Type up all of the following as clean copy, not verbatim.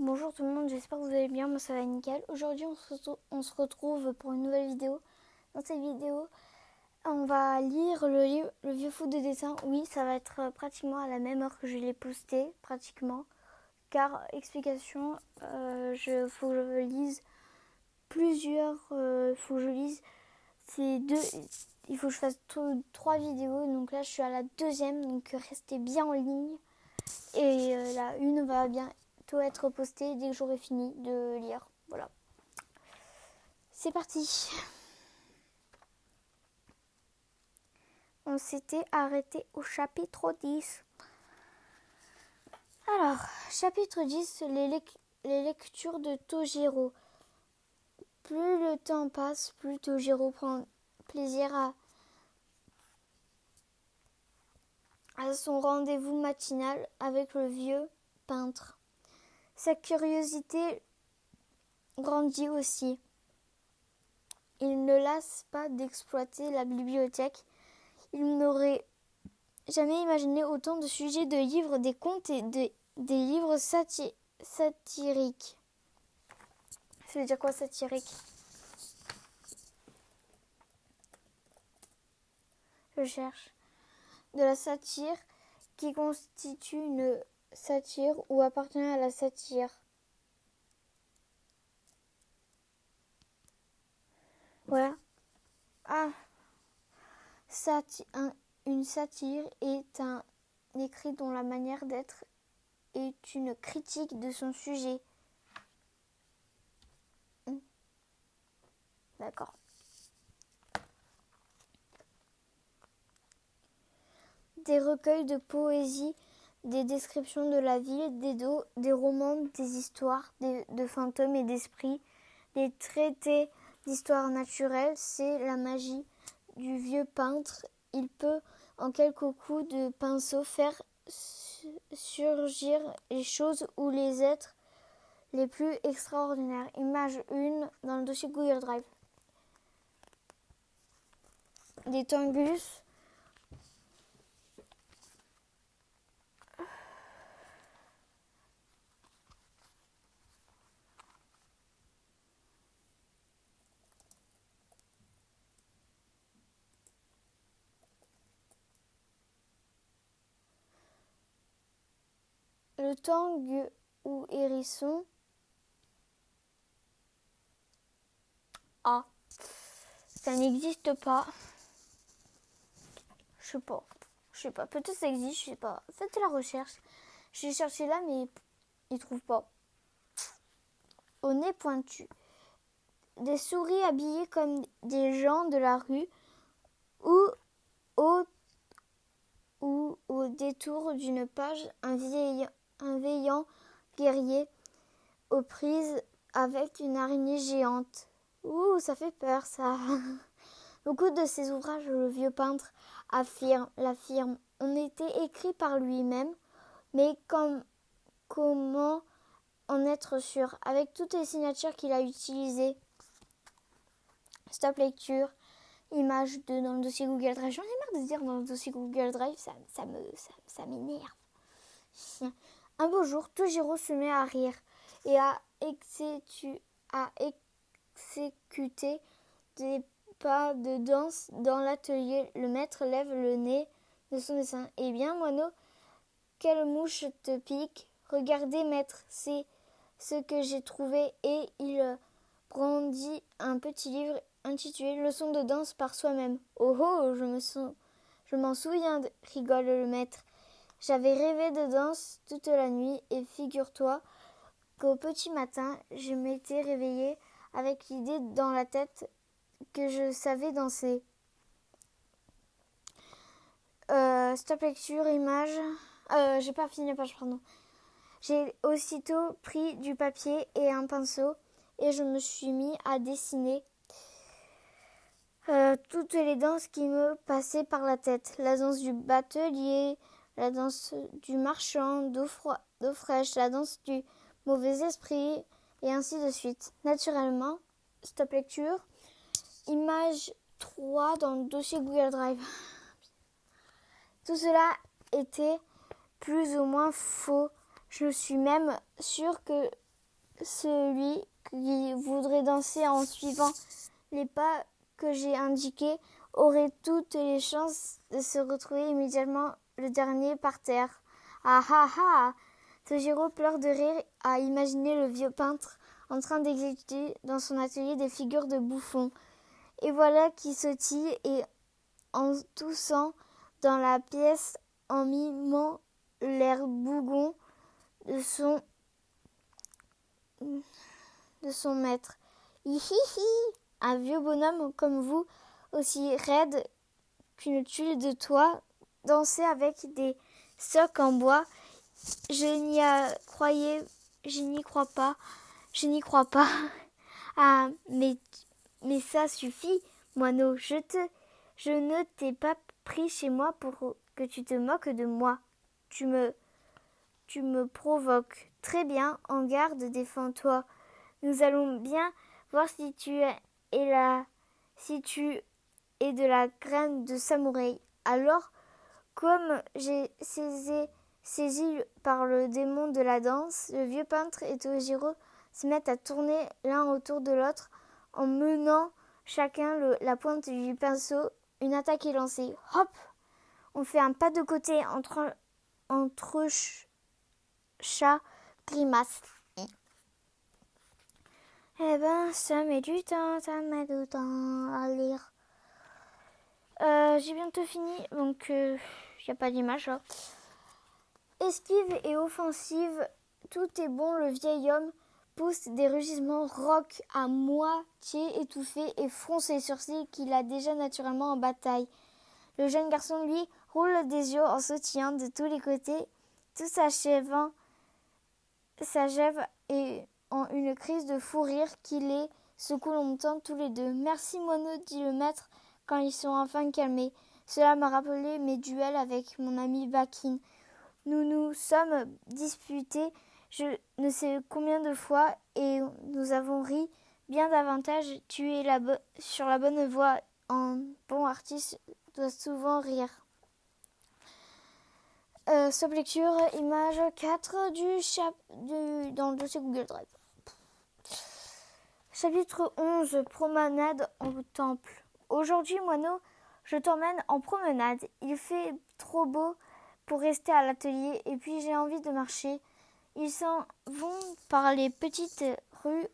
Bonjour tout le monde, j'espère que vous allez bien, moi ça va nickel. Aujourd'hui on se retrouve pour une nouvelle vidéo. Dans cette vidéo, on va lire le livre Le vieux fou de dessin. Oui, ça va être pratiquement à la même heure que je l'ai posté, pratiquement. Car, explication, faut que je lise plusieurs, faut que je lise il faut que je fasse 3 vidéos. Donc là je suis à la deuxième, donc restez bien en ligne. Et la une va bientôt être postée dès que j'aurai fini de lire. Voilà. C'est parti. On s'était arrêté au chapitre 10. Alors, chapitre 10, les lectures de Tojiro. Plus le temps passe, plus Tojiro prend plaisir à son rendez-vous matinal avec le vieux peintre. Sa curiosité grandit aussi. Il ne lasse pas d'exploiter la bibliothèque. Il n'aurait jamais imaginé autant de sujets de livres, des contes et des livres satiriques. Ça veut dire quoi, satirique? Je cherche. De la satire qui constitue une satire ou appartient à la satire. Voilà. Ah, une satire est un écrit dont la manière d'être est une critique de son sujet. D'accord. Des recueils de poésie, des descriptions de la ville, des romans, des histoires de fantômes et d'esprits, des traités d'histoire naturelle, c'est la magie du vieux peintre. Il peut, en quelques coups de pinceau, faire surgir les choses ou les êtres les plus extraordinaires. Image 1 dans le dossier Google Drive. Des tangus. Le tang ou hérisson. Ah, ça n'existe pas. Je sais pas. Peut-être ça existe, je sais pas. Faites la recherche. J'ai cherché là, mais ils trouvent pas. Au nez pointu. Des souris habillées comme des gens de la rue ou au détour d'une page, un veillant guerrier aux prises avec une araignée géante. Ouh, ça fait peur, ça. Beaucoup de ses ouvrages, le vieux peintre l'affirme, ont été écrits par lui-même, mais comment en être sûr, avec toutes les signatures qu'il a utilisées? Stop lecture. Image 2 dans le dossier Google Drive. J'en ai marre de dire dans le dossier Google Drive, ça m'énerve. Un beau jour, Tojiro se met à rire et à exécuter des pas de danse dans l'atelier. Le maître lève le nez de son dessin. Eh bien, moineau, quelle mouche te pique? Regardez, maître, c'est ce que j'ai trouvé. Et il brandit un petit livre intitulé Leçon de danse par soi-même. Oh oh, je m'en souviens, rigole le maître. J'avais rêvé de danse toute la nuit et figure-toi qu'au petit matin, je m'étais réveillée avec l'idée dans la tête que je savais danser. Stop lecture, image. J'ai pas fini la page, pardon. J'ai aussitôt pris du papier et un pinceau et je me suis mis à dessiner toutes les danses qui me passaient par la tête. La danse du batelier, la danse du marchand d'eau fraîche, la danse du mauvais esprit, et ainsi de suite. Naturellement, stop lecture, image 3 dans le dossier Google Drive. Tout cela était plus ou moins faux. Je suis même sûre que celui qui voudrait danser en suivant les pas que j'ai indiqués aurait toutes les chances de se retrouver immédiatement le dernier par terre. Ah ah ah! Tojiro pleure de rire à imaginer le vieux peintre en train d'exécuter dans son atelier des figures de bouffons. Et voilà qui sautille et en toussant dans la pièce en mimant l'air bougon de son maître. Hihihi! Un vieux bonhomme comme vous, aussi raide qu'une tuile de toit, dansait avec des socs en bois. Je n'y crois pas. Ah, mais ça suffit, moineau. Je ne t'ai pas pris chez moi pour que tu te moques de moi. Tu me provoques. Très bien, en garde, défends-toi. Nous allons bien voir si tu es de la graine de samouraï. Alors, comme j'ai saisi par le démon de la danse, le vieux peintre et Tojiro se mettent à tourner l'un autour de l'autre en menant chacun la pointe du pinceau. Une attaque est lancée. Hop! On fait un pas de côté entre chat grimace. Eh ben, ça met du temps à lire. J'ai bientôt fini, donc il n'y a pas d'image là. Esquive et offensive, tout est bon, le vieil homme pousse des rugissements rocs à moitié étouffés et fronce les sourcils qu'il a déjà naturellement en bataille. Le jeune garçon, lui, roule des yeux en sautillant de tous les côtés, tout s'achève et en une crise de fou rire qui les secoue longtemps tous les deux. « Merci, moineau, dit le maître quand ils sont enfin calmés. Cela m'a rappelé mes duels avec mon ami Bakin. Nous nous sommes disputés je ne sais combien de fois et nous avons ri bien davantage. Tu es sur la bonne voie. Un bon artiste doit souvent rire. » Stop lecture, image 4 dans le dossier Google Drive. Chapitre 11, promenade en temple. Aujourd'hui, moineau, je t'emmène en promenade. Il fait trop beau pour rester à l'atelier et puis j'ai envie de marcher. Ils s'en vont par les petites rues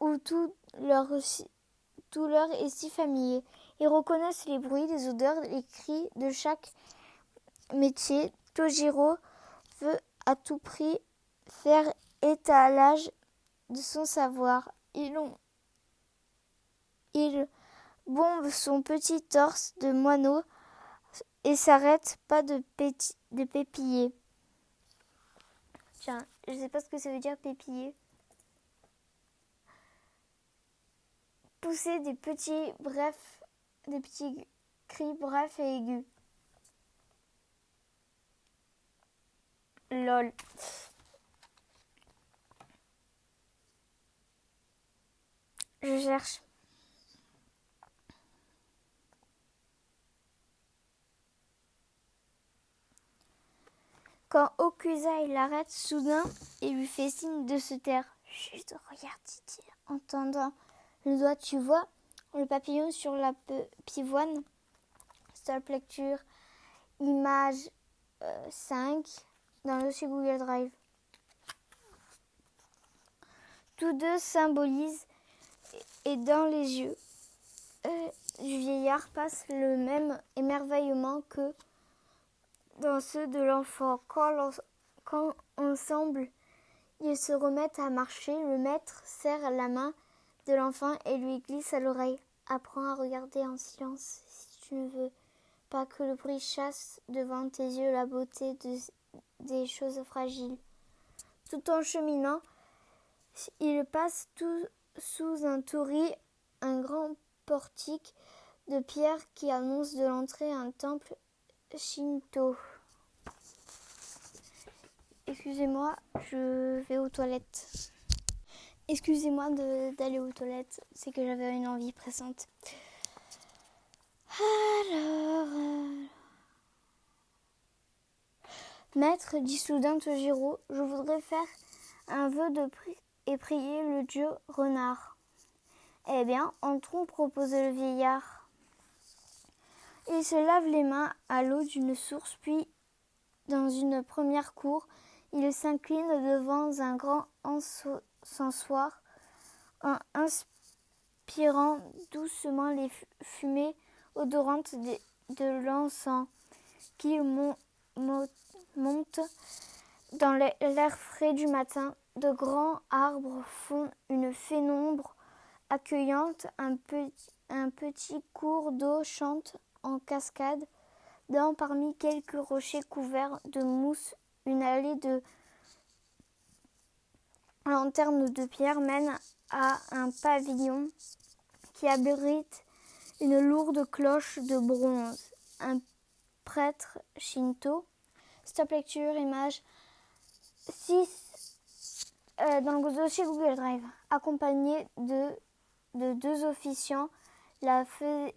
où tout leur est si familier. Ils reconnaissent les bruits, les odeurs, les cris de chaque métier. Tojiro veut à tout prix faire étalage de son savoir. Il bombe son petit torse de moineau et s'arrête pas de pépiller. Tiens, je sais pas ce que ça veut dire pépiller. Pousser des petits cris brefs et aigus. Lol. Je cherche. Quand Okusa l'arrête soudain et lui fait signe de se taire. Juste regarde, dit-il, en tendant le doigt. Tu vois le papillon sur la pivoine. Stop lecture, image 5 dans le dossier Google Drive. Tous deux symbolisent et dans les yeux du vieillard passe le même émerveillement que dans ceux de l'enfant. Quand ensemble ils se remettent à marcher, le maître serre la main de l'enfant et lui glisse à l'oreille. Apprends à regarder en silence si tu ne veux pas que le bruit chasse devant tes yeux la beauté des choses fragiles. Tout en cheminant, il passe sous un torii, un grand portique de pierre qui annonce de l'entrée un temple shinto. Excusez-moi, je vais aux toilettes. Excusez-moi d'aller aux toilettes, c'est que j'avais une envie pressante. Alors... Maître, dit soudain Tojiro, je voudrais faire un vœu et prier le dieu renard. Eh bien, entrons, proposait le vieillard. Il se lave les mains à l'eau d'une source, puis, dans une première cour, il s'incline devant un grand encensoir, en inspirant doucement les fumées odorantes de l'encens qui montent dans l'air frais du matin. De grands arbres font une pénombre accueillante, un petit cours d'eau chante en cascade, parmi quelques rochers couverts de mousse, une allée de lanternes de pierre mène à un pavillon qui abrite une lourde cloche de bronze. Un prêtre shinto. Stop lecture, image 6 dans le dossier Google Drive, accompagné de 2 officiants, la fait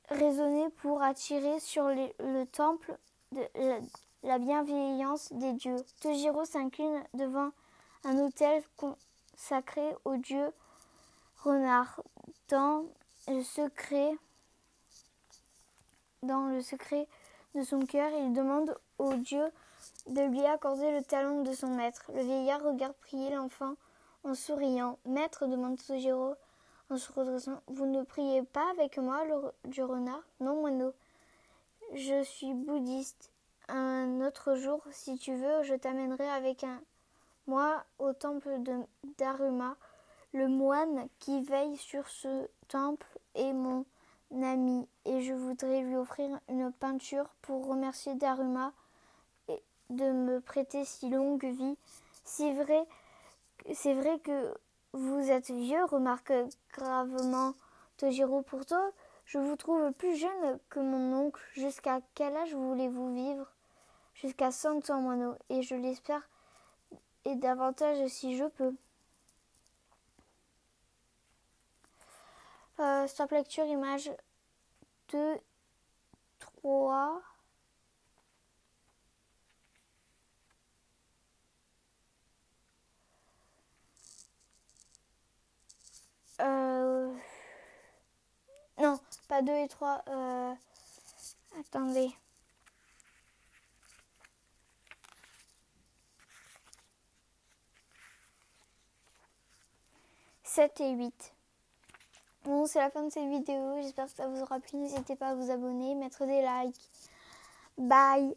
résonner pour attirer sur le temple de la bienveillance des dieux. Tojiro s'incline devant un autel consacré au dieu renard. Dans le secret de son cœur, il demande au dieu de lui accorder le talent de son maître. Le vieillard regarde prier l'enfant en souriant. « Maître, demande Tojiro en se redressant, vous ne priez pas avec moi, le dieu renard ? Non, moineau. Je suis bouddhiste. Un autre jour, si tu veux, je t'amènerai avec moi au temple de Daruma. Le moine qui veille sur ce temple est mon ami et je voudrais lui offrir une peinture pour remercier Daruma de me prêter si longue vie. C'est vrai que vous êtes vieux, remarque gravement Tojiro. Pourtant, je vous trouve plus jeune que mon oncle. Jusqu'à quel âge voulez-vous vivre ? Jusqu'à 100 ans, moineau, et je l'espère, et davantage si je peux. Stop lecture, image 2, 3. Non, pas 2 et 3. Attendez. « 7 et 8. Bon, c'est la fin de cette vidéo. J'espère que ça vous aura plu. N'hésitez pas à vous abonner, mettre des likes. Bye.